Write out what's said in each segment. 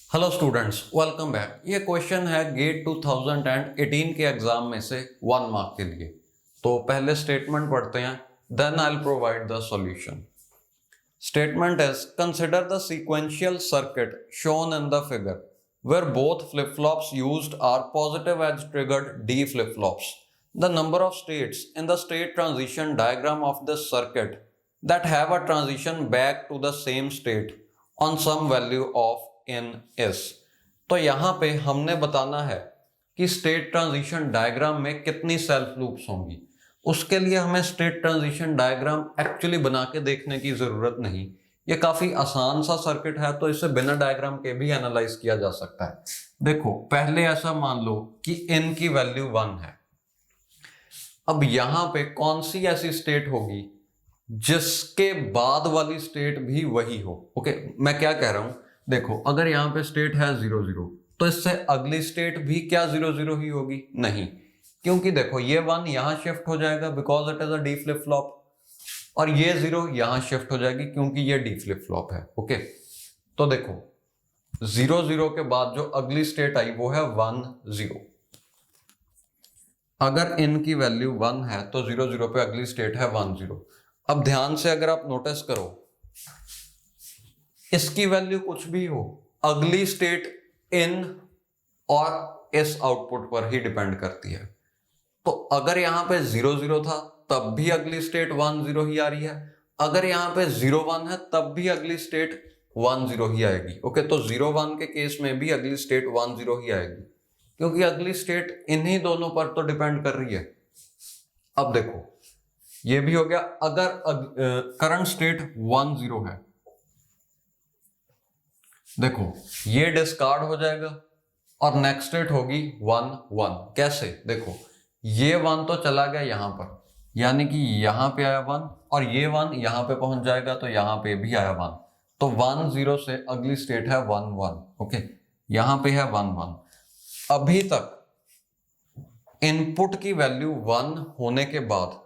Hello students, welcome back. ये question है gate 2018 के एग्जाम में से 1 मार्क के लिए। तो पहले स्टेटमेंट पढ़ते हैं, then I will provide the solution. Statement is consider the sequential circuit shown in the figure where both flip-flops used are positive edge triggered D flip-flops. The number of states in the state transition diagram of this circuit that have a transition back to the same state on some value of n is. तो यहाँ पे हमने बताना है कि state transition diagram में कितनी self loops होंगी। उसके लिए हमें स्टेट ट्रांजिशन डायग्राम एक्चुअली बना के देखने की जरूरत नहीं। ये काफी आसान सा सर्किट है, तो इसे बिना डायग्राम के भी एनालाइज किया जा सकता है। देखो, पहले ऐसा मान लो कि n की वैल्यू 1 है। अब यहां पे कौन सी ऐसी स्टेट होगी जिसके बाद वाली स्टेट भी वही हो। ओके, मैं क्या कह रहा हूं, देखो अगर यहां पे स्टेट है 0 0, तो इससे अगली स्टेट भी क्या 0 0 ही होगी? नहीं, क्योंकि देखो ये 1 यहां शिफ्ट हो जाएगा because it is a D flip flop, और ये 0 यहां शिफ्ट हो जाएगी क्योंकि ये डी फ्लिप फ्लॉप है। ओके, तो देखो 0 0 के बाद जो अगली स्टेट आई वो है 1 0। अगर n की वैल्यू 1 है तो 0 0 पे अगली स्टेट है 1 0। अब ध्यान से अगर आप नोटिस करो, इसकी वैल्यू कुछ भी हो, अगली स्टेट इन और इस आउटपुट पर ही डिपेंड करती है। तो अगर यहां पे 0 0 था तब भी अगली स्टेट 1 0 ही आ रही है, अगर यहां पे 0 1 है तब भी अगली स्टेट 1 0 ही आएगी। ओके, तो 0 1 के केस में भी अगली स्टेट 1 0 ही आएगी, क्योंकि अगली स्टेट इन्हीं दोनों पर तो डिपेंड कर रही है। अब देखो ये भी हो गया। अगर करंट स्टेट 1 0 है, देखो ये डिस्कार्ड हो जाएगा और नेक्स्ट स्टेट होगी 1 1। कैसे? देखो ये 1 तो चला गया यहां पर, यानी कि यहां पे आया 1, और ये 1 यहां पे पहुंच जाएगा तो यहां पे भी आया 1। तो 1 0 से अगली स्टेट है 1 1। ओके, यहां पे है 1 1। अभी तक इनपुट की वैल्यू 1 होने के बाद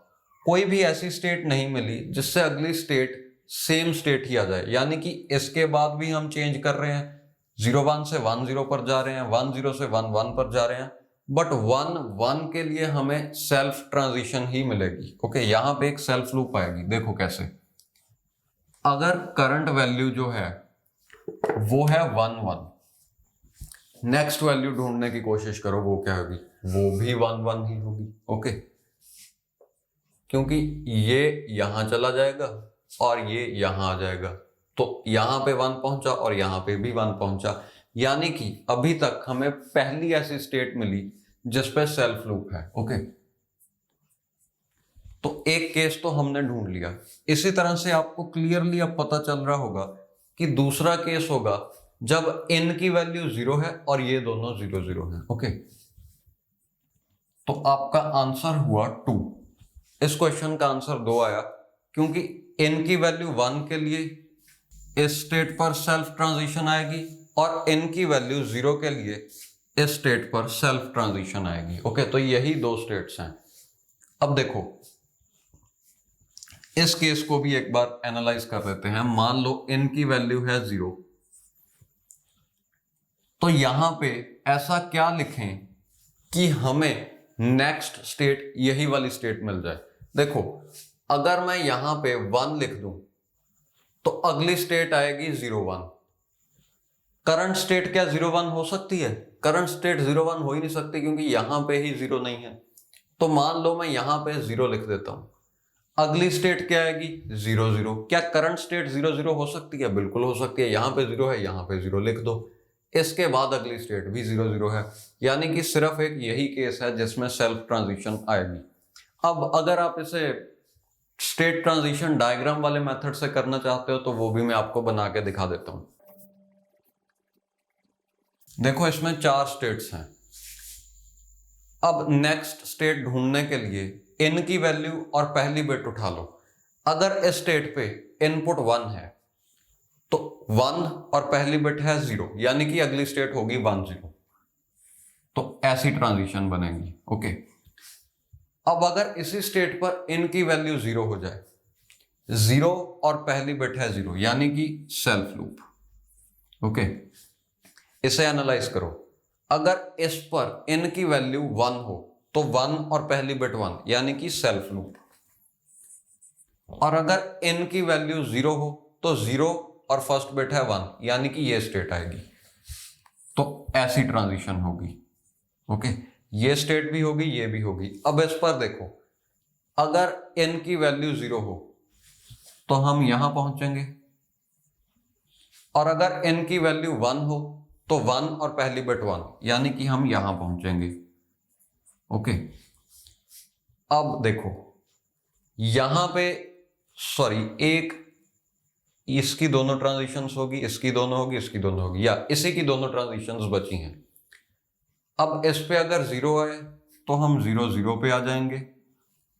कोई भी ऐसी स्टेट नहीं मिली जिससे अगली स्टेट सेम स्टेट ही आ जाए, यानी कि इसके बाद भी हम चेंज कर रहे हैं, 0 1 से 1 0 पर जा रहे हैं, 1 0 से 1 1 पर जा रहे हैं, बट 1 1 के लिए हमें सेल्फ ट्रांजिशन ही मिलेगी। ओके, यहां पे एक सेल्फ लूप आएगी। देखो कैसे, अगर करंट वैल्यू जो है वो है 1 1, नेक्स्ट वैल्यू ढूंढने की कोशिश करो, वो क्या होगी? वो भी 1 1 ही होगी। ओके, क्योंकि ये यहां चला जाएगा और ये यहां आ जाएगा, तो यहां पे 1 पहुंचा और यहां पे भी 1 पहुंचा, यानी कि अभी तक हमें पहली ऐसी स्टेट मिली जिस पे सेल्फ लूप है। ओके, तो एक केस तो हमने ढूंढ लिया। इसी तरह से आपको क्लियरली अब पता चल रहा होगा कि दूसरा केस होगा जब n की वैल्यू 0 है और ये दोनों 0 0 है। ओके, तो आपका आंसर हुआ 2। इस क्वेश्चन का आंसर 2 आया क्योंकि n की वैल्यू 1 के लिए इस स्टेट पर सेल्फ ट्रांजिशन आएगी और n की वैल्यू 0 के लिए इस स्टेट पर सेल्फ ट्रांजिशन आएगी। ओके, तो यही दो स्टेट्स हैं। अब देखो इस केस को भी एक बार एनालाइज कर लेते हैं। मान लो n की वैल्यू है 0, तो यहां पे ऐसा क्या लिखें कि हमें नेक्स्ट स्टेट यही वाली स्टेट मिल जाए। देखो अगर मैं यहां पे 1 लिख दूं तो अगली स्टेट आएगी 0 1। करंट स्टेट क्या 0 1 हो सकती है? करंट स्टेट 0 1 हो ही नहीं सकती क्योंकि यहां पे ही 0 नहीं है। तो मान लो मैं यहां पे 0 लिख देता हूं, अगली स्टेट क्या आएगी? 0 0। क्या करंट स्टेट 0 0 हो सकती है? बिल्कुल हो सकती है। यहां पे 0 है, यहां पे 0 लिख दो, इसके बाद अगली स्टेट भी 0 0 है, यानी कि सिर्फ एक यही केस है जिसमें सेल्फ ट्रांजिशन आएगी। अब अगर आप इसे स्टेट ट्रांजिशन डायग्राम वाले मेथड से करना चाहते हो तो वो भी मैं आपको बना के दिखा देता हूं। देखो इसमें 4 स्टेट्स हैं। अब नेक्स्ट स्टेट ढूंढने के लिए n की वैल्यू और पहली बिट उठा लो। अगर इस स्टेट पे इनपुट 1 है तो 1 और पहली बिट है 0, यानी कि अगली स्टेट होगी 1 0। तो ऐसी ट्रांजिशन बनेगी। ओके, अब अगर इसी स्टेट पर n की वैल्यू 0 हो जाए, 0 और पहली बिट है 0, यानी कि सेल्फ लूप। ओके, इसे एनालाइज करो। अगर इस पर n की वैल्यू 1 हो तो 1 और पहली बिट 1 यानी कि सेल्फ लूप, और अगर n की वैल्यू 0 हो तो 0 और फर्स्ट बिट है 1 यानी कि ये स्टेट आएगी। तो ऐसी ट्रांजिशन होगी। ओके, ये स्टेट भी होगी, ये भी होगी। अब इस पर देखो, अगर n की वैल्यू 0 हो तो हम यहां पहुंचेंगे, और अगर n की वैल्यू 1 हो तो 1 और पहली बिट 1 यानी कि हम यहां पहुंचेंगे। ओके, अब देखो यहां पे एक इसकी दोनों ट्रांजिशंस होगी, इसकी दोनों होगी, इसकी दोनों होगी, या इसी की दोनों ट्रांजिशंस बची हैं। अब इस पे अगर 0 आए तो हम 0 0 पे आ जाएंगे,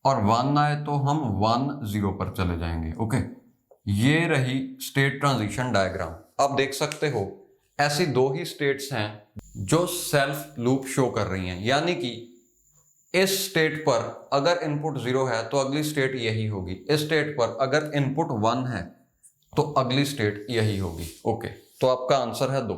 और 1 आए तो हम 1 0 पर चले जाएंगे। ओके, ये रही स्टेट ट्रांजिशन डायग्राम। आप देख सकते हो ऐसी दो ही स्टेट्स हैं जो सेल्फ लूप शो कर रही हैं, यानी कि इस स्टेट पर अगर इनपुट 0 है तो अगली स्टेट यही होगी, इस स्टेट पर अगर इनपुट 1 है तो अगली स्टेट यही होगी। ओके, तो आपका आंसर है 2।